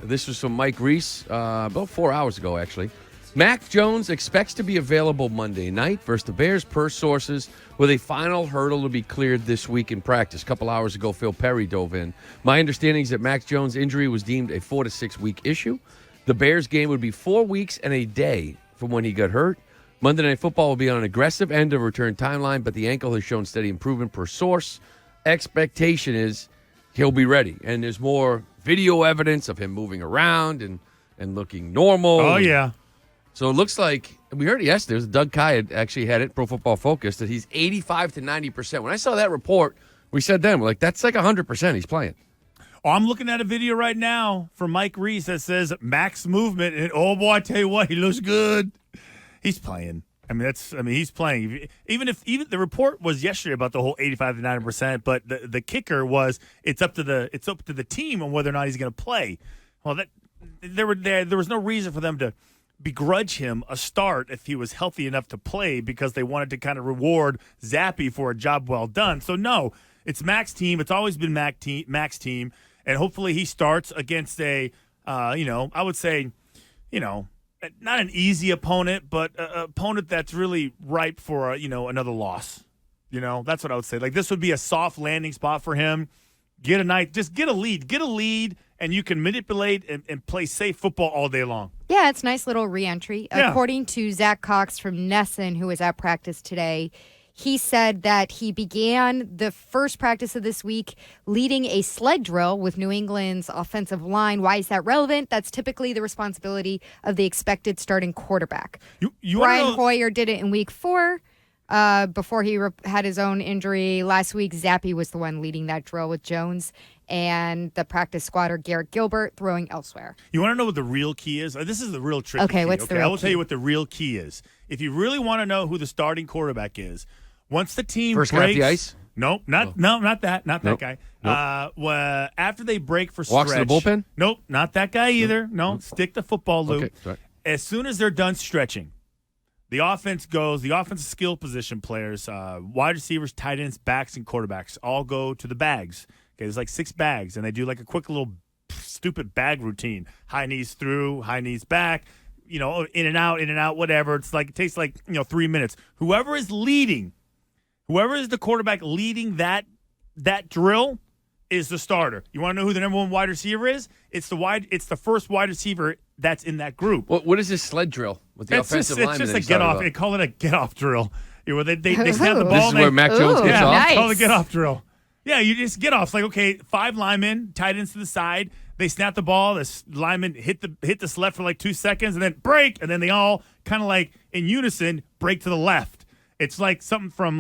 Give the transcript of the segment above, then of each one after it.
This was from Mike Reese about 4 hours ago, actually. Mac Jones expects to be available Monday night versus the Bears, per sources, with a final hurdle to be cleared this week in practice. A couple hours ago, Phil Perry dove in. My understanding is that Mac Jones' injury was deemed a 4 to 6 week issue. The Bears game would be 4 weeks and a day from when he got hurt. Monday Night Football will be on an aggressive end of return timeline, but the ankle has shown steady improvement per source. Expectation is he'll be ready. And there's more video evidence of him moving around and looking normal. Oh, yeah. So it looks like, we heard it yesterday, Doug Kye actually had it, Pro Football Focus, that he's 85 to 90%. When I saw that report, we said then, we're like, that's like 100% he's playing. Oh, I'm looking at a video right now from Mike Reese that says max movement, and oh boy, I tell you what, he looks good. He's playing. He's playing. Even the report was yesterday about the whole 85 to 90%, but the kicker was it's up to the team on whether or not he's going to play. Well, there was no reason for them to begrudge him a start if he was healthy enough to play, because they wanted to kind of reward Zappe for a job well done. So no, it's Mac's team. It's always been Mac's team, and hopefully he starts against I would say, not an easy opponent, but an opponent that's really ripe for another loss. That's what I would say. Like, this would be a soft landing spot for him. Get a lead, and you can manipulate and play safe football all day long. Yeah, it's a nice little reentry. Yeah. According to Zach Cox from Nesson, who was at practice today, he said that he began the first practice of this week leading a sled drill with New England's offensive line. Why is that relevant? That's typically the responsibility of the expected starting quarterback. Brian Hoyer did it in week 4. Before he had his own injury last week. Zappe was the one leading that drill with Jones and the practice squatter Garrett Gilbert throwing elsewhere. You want to know what the real key is? This is the real tricky key. What's the real I will key? tell you what the real key is. If you really want to know who the starting quarterback is, once the team First breaks, guy off the ice? Nope, not that Nope. guy. Nope. After they break for Walks stretch, to the bullpen? Nope, not that guy either. No, stick the football loop. Okay, sorry. As soon as they're done stretching, the offensive skill position players, wide receivers, tight ends, backs, and quarterbacks all go to the bags. Okay, there's like 6 bags, and they do like a quick little stupid bag routine. High knees through, high knees back, in and out, whatever. It's like, it takes 3 minutes. Whoever is the quarterback leading that drill is the starter. You want to know who the number 1 wide receiver is? It's the first wide receiver that's in that group. What is this sled drill with the offensive lineman? It's just a get-off. They call it a get-off drill. Where they snap the ball. This is where Mac Jones gets off? Nice. It's called a get-off drill. Yeah, you just get off. It's like, okay, 5 linemen, tight ends to the side. They snap the ball. The linemen hit the left for like 2 seconds and then break, and then they all kind of like in unison break to the left. It's like something from,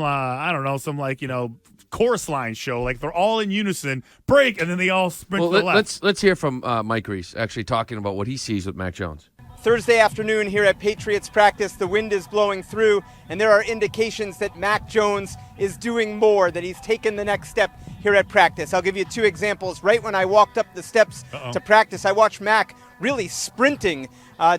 chorus line show. Like they're all in unison, break, and then they all sprint to the left. Let's hear from Mike Reese actually talking about what he sees with Mac Jones. Thursday afternoon here at Patriots practice, the wind is blowing through, and there are indications that Mac Jones is doing more, that he's taken the next step here at practice. I'll give you 2 examples. Right when I walked up the steps to practice, I watched Mac really sprinting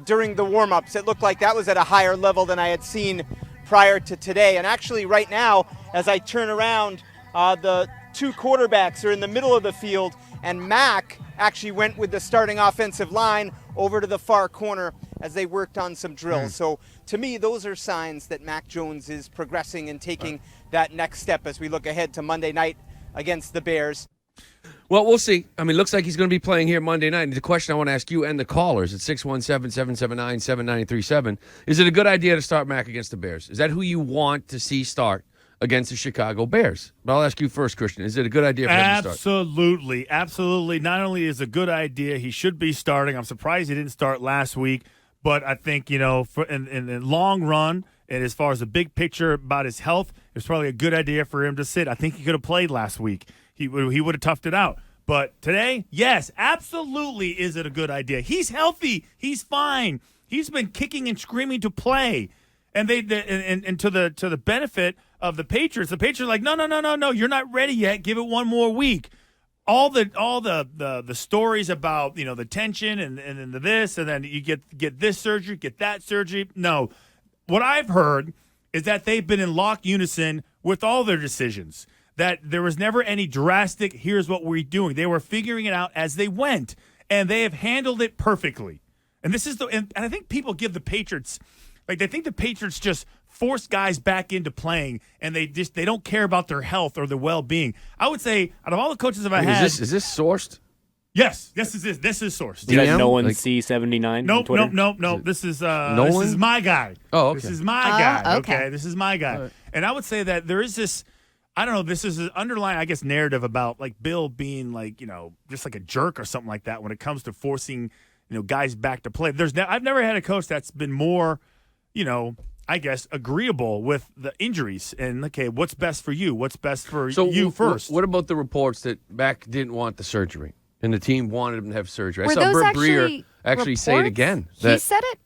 during the warm-ups. It looked like that was at a higher level than I had seen prior to today. And actually right now, as I turn around, the 2 quarterbacks are in the middle of the field, and Mac actually went with the starting offensive line over to the far corner as they worked on some drills. So to me, those are signs that Mac Jones is progressing and taking that next step as we look ahead to Monday night against the Bears. Well, we'll see. Looks like he's going to be playing here Monday night. And the question I want to ask you and the callers at 617-779-7937, is it a good idea to start Mac against the Bears? Is that who you want to see start against the Chicago Bears? But I'll ask you first, Christian. Is it a good idea for him to start? Absolutely. Not only is it a good idea, he should be starting. I'm surprised he didn't start last week. But I think, in the long run, and as far as the big picture about his health, it's probably a good idea for him to sit. I think he could have played last week. He would have toughed it out. But today, yes, absolutely is it a good idea. He's healthy. He's fine. He's been kicking and screaming to play. And and to the benefit of the Patriots are like, no, you're not ready yet. Give it 1 more week. All the stories about the tension and the this, and then you get this surgery, get that surgery. No, what I've heard is that they've been in lock unison with all their decisions. That there was never any drastic. Here's what we're doing. They were figuring it out as they went. and they have handled it perfectly. And this is and I think people give the Patriots, like they think the Patriots just force guys back into playing, and they don't care about their health or their well-being. I would say out of all the coaches I've had, is this sourced? Yes, this is sourced. Is that DM? Nolan Like- C79? Nope. This is my guy. Oh, okay. This is my guy. Okay. This is my guy. Right. And I would say that there is this, I don't know, this is an underlying, I guess, narrative about like Bill being like, just like a jerk or something like that when it comes to forcing, guys back to play. I've never had a coach that's been more, I guess, agreeable with the injuries and, okay, what's best for you? What's best for you first? What about the reports that Mac didn't want the surgery and the team wanted him to have surgery? Were I saw those Burt Breer actually say it again. He said it?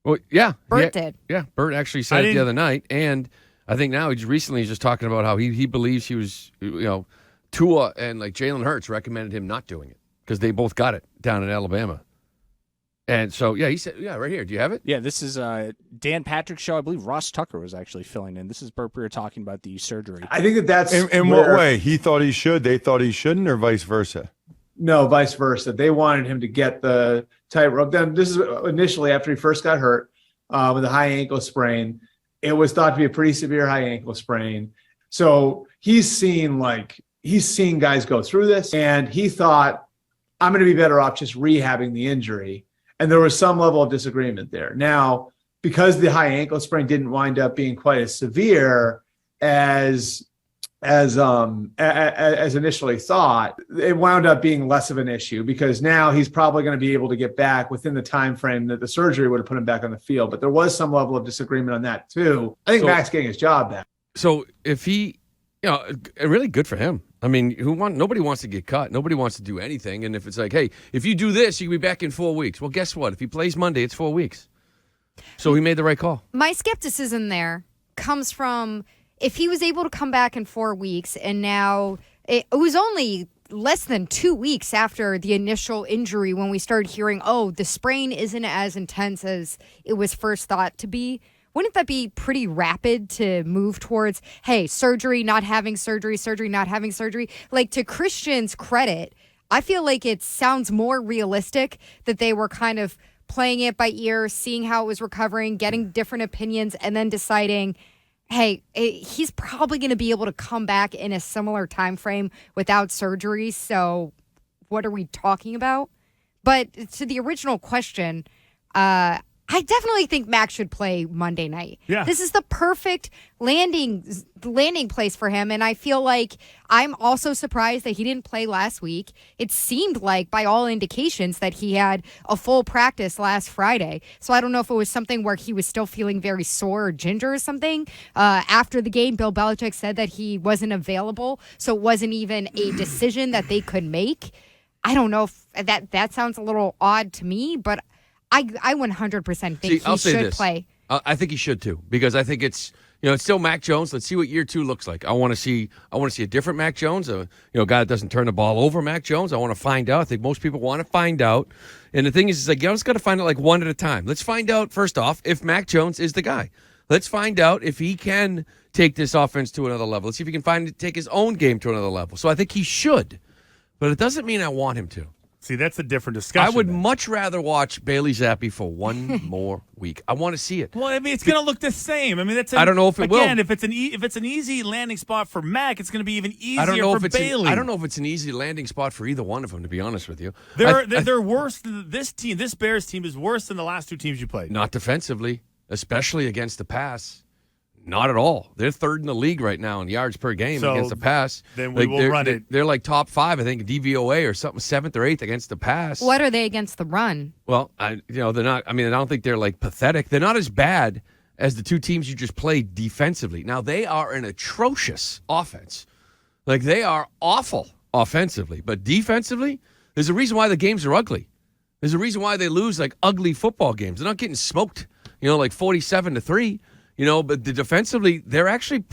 Well, yeah. Burt did. Yeah, Burt actually said it the other night. And I think now he's just talking about how he believes he was, Tua and like Jalen Hurts recommended him not doing it because they both got it down in Alabama. And so, he said, right here. Do you have it? Yeah, this is Dan Patrick's show. I believe Ross Tucker was actually filling in. This is Burt Breer talking about the surgery. I think that's in what way? He thought he should, they thought he shouldn't, or vice versa? No, vice versa. They wanted him to get the tightrope. Then this is initially after he first got hurt with a high ankle sprain. It was thought to be a pretty severe high ankle sprain. So he's seen guys go through this, and he thought, I'm going to be better off just rehabbing the injury. And there was some level of disagreement there. Now, because the high ankle sprain didn't wind up being quite as severe as initially thought, it wound up being less of an issue because now he's probably going to be able to get back within the time frame that the surgery would have put him back on the field. But there was some level of disagreement on that too. I think Mac's getting his job back. So if he, really good for him. I mean, nobody wants to get cut. Nobody wants to do anything. And if it's like, hey, if you do this, you can be back in 4 weeks. Well, guess what? If he plays Monday, it's 4 weeks. So he made the right call. My skepticism there comes from if he was able to come back in 4 weeks, and now it was only less than 2 weeks after the initial injury when we started hearing, the sprain isn't as intense as it was first thought to be. Wouldn't that be pretty rapid to move towards, hey, surgery, not having surgery, surgery, not having surgery? Like, to Christian's credit, I feel like it sounds more realistic that they were kind of playing it by ear, seeing how it was recovering, getting different opinions, and then deciding, hey, he's probably going to be able to come back in a similar time frame without surgery. So what are we talking about? But to the original question, I definitely think Mac should play Monday night. Yeah. This is the perfect landing place for him, and I feel like I'm also surprised that he didn't play last week. It seemed like, by all indications, that he had a full practice last Friday. So I don't know if it was something where he was still feeling very sore or ginger or something. After the game, Bill Belichick said that he wasn't available, so it wasn't even a decision that they could make. I don't know if that sounds a little odd to me, but I 100% think he should play. I think he should too, because I think it's still Mac Jones. Let's see what year 2 looks like. I want to see a different Mac Jones, a guy that doesn't turn the ball over. Mac Jones. I want to find out. I think most people want to find out. And the thing is you just got to find out like one at a time. Let's find out first off if Mac Jones is the guy. Let's find out if he can take this offense to another level. Let's see if he can take his own game to another level. So I think he should, but it doesn't mean I want him to. See, that's a different discussion. I would much rather watch Bailey Zappe for one more week. I want to see it. Well, I mean, it's going to look the same. I mean, I don't know if it will. Again, if it's an easy landing spot for Mac, it's going to be even easier for Bailey. I don't know if it's an easy landing spot for either one of them, to be honest with you. They're worse than this team. This Bears team is worse than the last 2 teams you played. Not defensively, especially against the pass. Not at all. They're 3rd in the league right now in yards per game against the pass. Then we will run it. They're like top 5, I think, DVOA or something, 7th or 8th against the pass. What are they against the run? Well, they're not. I mean, I don't think they're like pathetic. They're not as bad as the 2 teams you just played defensively. Now they are an atrocious offense. Like they are awful offensively, but defensively, there's a reason why the games are ugly. There's a reason why they lose like ugly football games. They're not getting smoked, like 47-3. But defensively, they're actually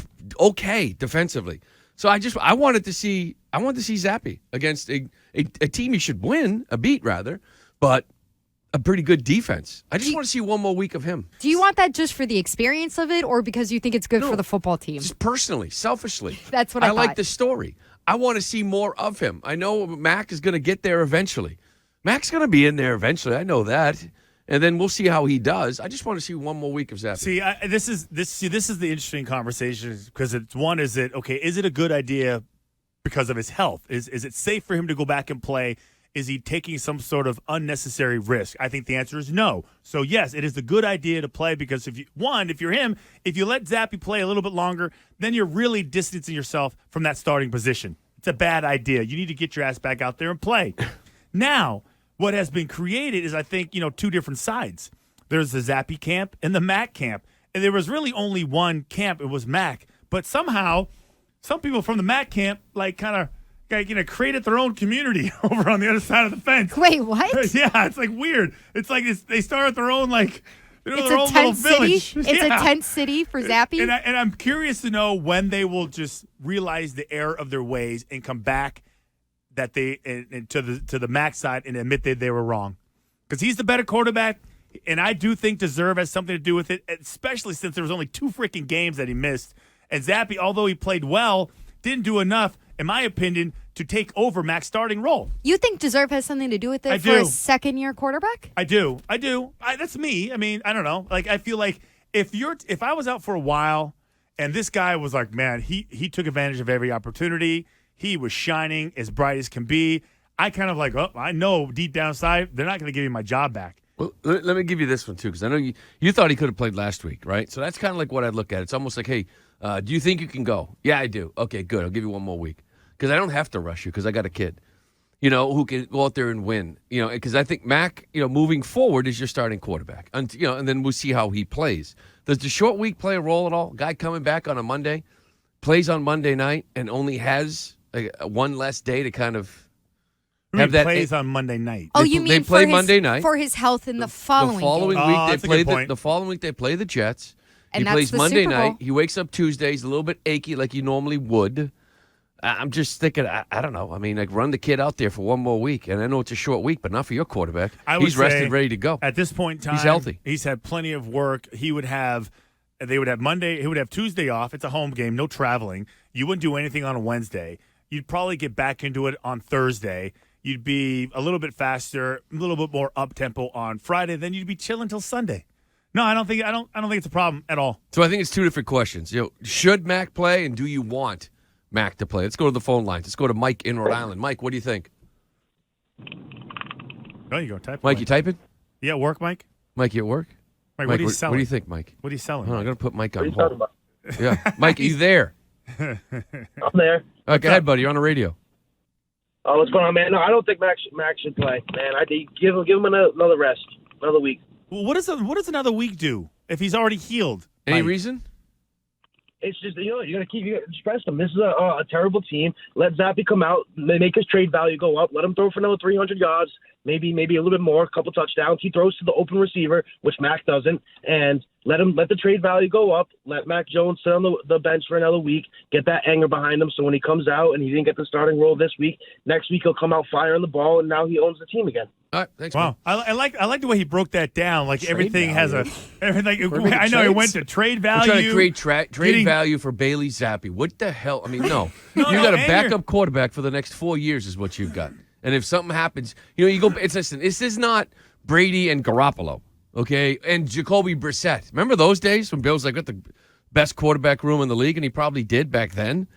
okay defensively. So I wanted to see Zappe against a team he should win, beat rather, but a pretty good defense. I just want to see one more week of him. Do you want that just for the experience of it, or because you think it's good for the football team? Just personally, selfishly. That's what I thought. like the story. I want to see more of him. I know Mac is going to get there eventually. Mac's going to be in there eventually. I know that. And then we'll see how he does. I just want to see one more week of Zappe. See, this is the interesting conversation because is it a good idea because of his health? Is it safe for him to go back and play? Is he taking some sort of unnecessary risk? I think the answer is no. So yes, it is a good idea to play because if you're him, if you let Zappe play a little bit longer, then you're really distancing yourself from that starting position. It's a bad idea. You need to get your ass back out there and play. Now, what has been created is, I think, two different sides. There's the Zappe camp and the Mac camp. And there was really only one camp. It was Mac. But somehow, some people from the Mac camp, created their own community over on the other side of the fence. Wait, what? Yeah, it's weird. It's they started their own it's their a own little tent city. village. It's a tent city for Zappe. And I'm curious to know when they will just realize the error of their ways and come back that to the Mac side and admit that they were wrong. Because he's the better quarterback, and I do think Deserve has something to do with it, especially since there was only 2 freaking games that he missed. And Zappe, although he played well, didn't do enough, in my opinion, to take over Mac's starting role. You think Deserve has something to do with it I for do. a second-year quarterback? I do. That's me. I mean, I don't know. I feel like if I was out for a while and this guy was like, man, he took advantage of every opportunity. He was shining as bright as can be. I kind of I know deep down inside they're not going to give me my job back. Well, let me give you this one, too, because I know you thought he could have played last week, right? So that's kind of like what I'd look at. It's almost like, hey, do you think you can go? Yeah, I do. Okay, good. I'll give you one more week. Because I don't have to rush you because I got a kid, who can go out there and win. Because I think Mac, moving forward is your starting quarterback. And then we'll see how he plays. Does the short week play a role at all? Guy coming back on a Monday, plays on Monday night, and only has one less day to kind of have that. Plays on Monday night. Oh, you mean they play Monday night for his health in the following The following game. week that's a good point. the following week they play the Jets. And he that's plays the Monday Super Bowl. night. He wakes up Tuesday. He's a little bit achy like he normally would. I'm just thinking, I don't know. I mean, run the kid out there for one more week. And I know it's a short week, but not for your quarterback. He's rested, ready to go. At this point in time, he's healthy. He's had plenty of work. They would have Monday. He would have Tuesday off. It's a home game, no traveling. You wouldn't do anything on a Wednesday. You'd probably get back into it on Thursday. You'd be a little bit faster, a little bit more up tempo on Friday. Then you'd be chilling until Sunday. No, I don't think it's a problem at all. So I think it's 2 different questions. Should Mac play, and do you want Mac to play? Let's go to the phone lines. Let's go to Mike in Rhode Island. Mike, what do you think? No, you go type. Mike, you typing? Yeah, work, Mike. Mike, you at work? Mike, what are you selling? What do you think, Mike? What are you selling? Hold on, I'm Mike? going to put Mike on What are you talking hold. about? Yeah, Mike, are you there? I'm there. All right, go ahead, buddy. You're on the radio. Oh, what's going on, man? No, I don't think Max should play, man. I think give him another rest, another week. Well, what does another week do if he's already healed? Any Mike? reason? It's just you got to stress him. This is a terrible team. Let Zappe come out, make his trade value go up. Let him throw for another 300 yards, maybe a little bit more, a couple touchdowns. He throws to the open receiver, which Mac doesn't, and let the trade value go up. Let Mac Jones sit on the bench for another week. Get that anger behind him, so when he comes out and he didn't get the starting role this week, next week he'll come out firing the ball, and now he owns the team again. All right, thanks, Wow, I like the way he broke that down. Like Trade everything has value. everything. We're making I know he trades. went to trade We're value. trying to create trade getting- value for Bailey Zappe. What the hell? I mean, no. No, You got a anger. backup quarterback for the next 4 years is what you've got. And if something happens, you go. Listen, this is not Brady and Garoppolo, okay? And Jacoby Brissett. Remember those days when Bill's got the best quarterback room in the league, and he probably did back then?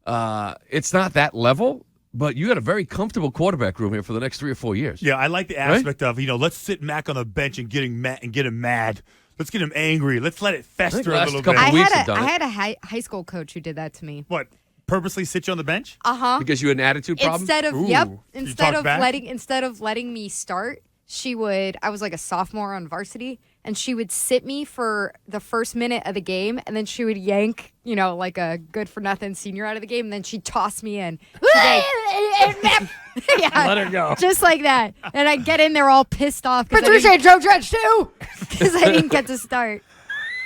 It's not that level, but you got a very comfortable quarterback room here for the next 3 or 4 years. Yeah, I like the aspect of let's sit Mac on the bench and get him mad. Let's get him angry. Let's let it fester a last little couple bit. of weeks have done I it. had a high school coach who did that to me. What? Purposely sit you on the bench? Uh-huh. Because you had an attitude problem? Instead of Ooh. You instead talk of back? letting me start, I was like a sophomore on varsity, and she would sit me for the first minute of the game, and then she would yank, like a good for nothing senior out of the game, and then she'd toss me in. Yeah, Let her go. just like that. And I'd get in there all pissed off because Joe Judge too. I didn't get to start.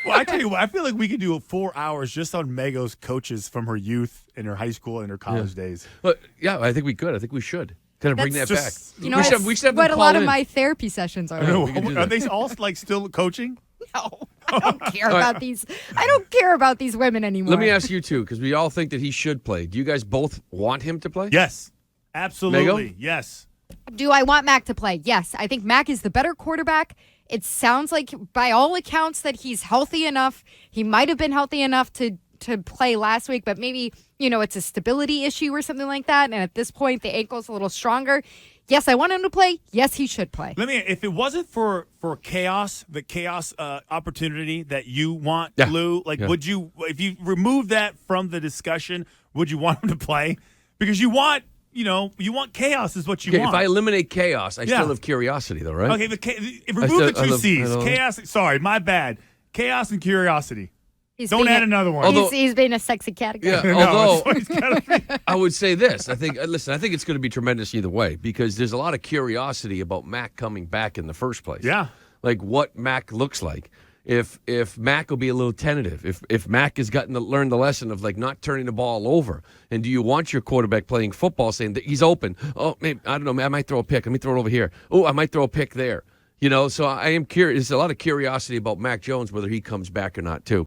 Well, I tell you what, I feel like we could do 4 hours just on Mego's coaches from her youth and her high school and her college days. But, yeah, I think we could. I think we should. Kind of bring that That's back. just- That's we should have what them a lot call of in. my therapy sessions are. know. we can do Are that. they all still coaching? No, I don't care about these. I don't care about these women anymore. Let me ask you, too, because we all think that he should play. Do you guys both want him to play? Yes. Absolutely. Mego? Yes. Do I want Mac to play? Yes. I think Mac is the better quarterback. It sounds like, by all accounts, that he's healthy enough. He might have been healthy enough to play last week, but maybe, it's a stability issue or something like that. And at this point, the ankle's a little stronger. Yes, I want him to play. Yes, he should play. If it wasn't for chaos, the chaos opportunity that you want, Yeah. Lou, would you, if you remove that from the discussion, would you want him to play? Because you want chaos is what you want. If I eliminate chaos, I still have curiosity, though, right? Okay, remove the two C's. I Chaos. Sorry, my bad. Chaos and curiosity. He's Don't being add another one. Although- he's been a sexy category. Yeah, No, although it's gotta be. I would say this. I think it's going to be tremendous either way because there's a lot of curiosity about Mac coming back in the first place. Yeah. Like what Mac looks like. If Mac will be a little tentative, if Mac has gotten to learn the lesson of not turning the ball over, and do you want your quarterback playing football saying that he's open? Oh, maybe I don't know. I might throw a pick. Let me throw it over here. Oh, I might throw a pick there. So I am curious. There's a lot of curiosity about Mac Jones, whether he comes back or not, too.